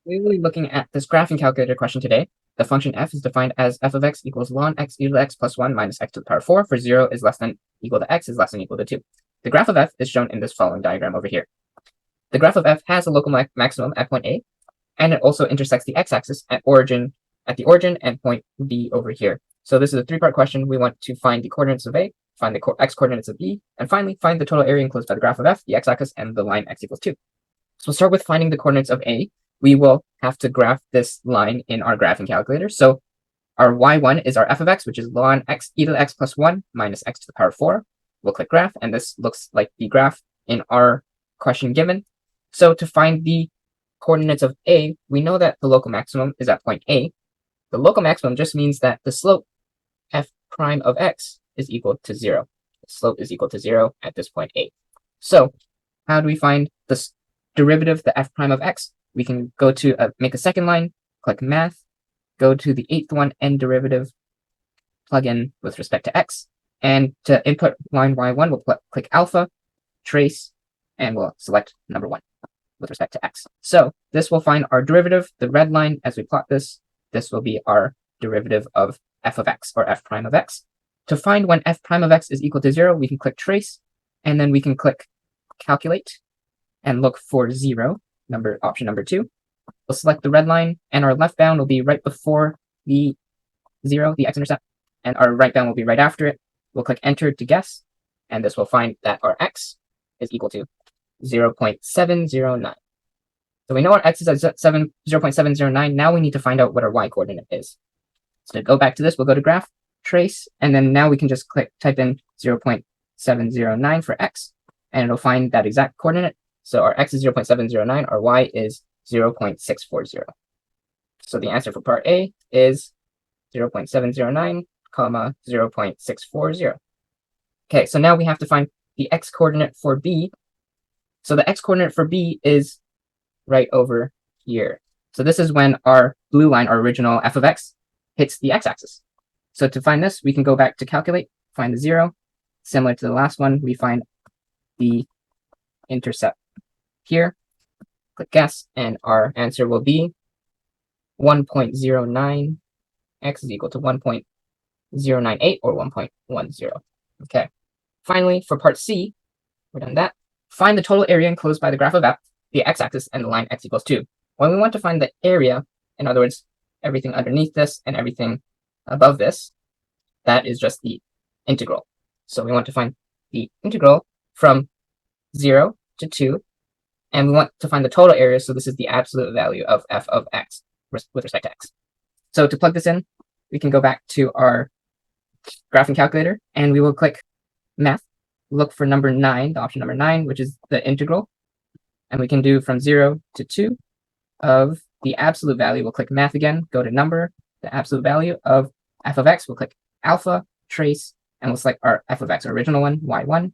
We will be looking at this graphing calculator question today. The function f is defined as f of x equals ln x e to the x plus 1 minus x to the power 4 for 0 is less than equal to x is less than equal to 2. The graph of f is shown in this following diagram over here. The graph of f has a local maximum at point A, and it also intersects the x-axis at the origin and point B over here. So this is a three-part question. We want to find the coordinates of A, find the x coordinates of B, and finally find the total area enclosed by the graph of f, the x-axis, and the line x equals 2. So we'll start with finding the coordinates of A. We will have to graph this line in our graphing calculator. So our y1 is our f of x, which is ln x e to the x plus 1 minus x to the power 4. We'll click graph, and this looks like the graph in our question given. So to find the coordinates of A, we know that the local maximum is at point A. The local maximum just means that the slope f prime of x is equal to 0. The slope is equal to 0 at this point A. So how do we find this derivative, the f prime of x? We can go to make a second line, click math, go to the 8th one, end derivative, plug in with respect to x. And to input line y1, we'll click alpha, trace, and we'll select number 1 with respect to x. So this will find our derivative, the red line, as we plot this. This will be our derivative of f of x, or f prime of x. To find when f prime of x is equal to 0, we can click trace, and then we can click calculate and look for 0, option number 2. We'll select the red line, and our left bound will be right before the 0, the x-intercept, and our right bound will be right after it. We'll click enter to guess, and this will find that our x is equal to 0.709. So we know our x is at 0.709. Now we need to find out what our y coordinate is. So to go back to this, we'll go to graph, trace, and then now we can just type in 0.709 for x, and it'll find that exact coordinate. So our x is 0.709, our y is 0.640. So the answer for part A is 0.709, 0.640. Okay, so now we have to find the x coordinate for B. So the x coordinate for B is right over here. So this is when our blue line, our original f of x, hits the x-axis. So to find this, we can go back to calculate, find the 0. Similar to the last one, we find the intercept here. Click guess, and our answer will be 1.09. X is equal to 1.098 or 1.10. Okay. Finally, for part C, we're done that. Find the total area enclosed by the graph of f, the x-axis, and the line x equals 2. When we want to find the area, in other words, everything underneath this and everything above this, that is just the integral. So we want to find the integral from 0 to 2, and we want to find the total area, so this is the absolute value of f of x with respect to x. So to plug this in, we can go back to our graphing calculator, and we will click math, look for number 9, the option number 9, which is the integral, and we can do from 0 to 2 of the absolute value. We'll click math again, go to number, the absolute value of f of x. We'll click alpha, trace, and we'll select our f of x, our original one, y1,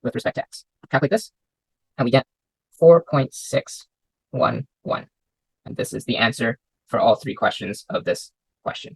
with respect to x. Calculate this, and we get 4.611. And this is the answer for all 3 questions of this question.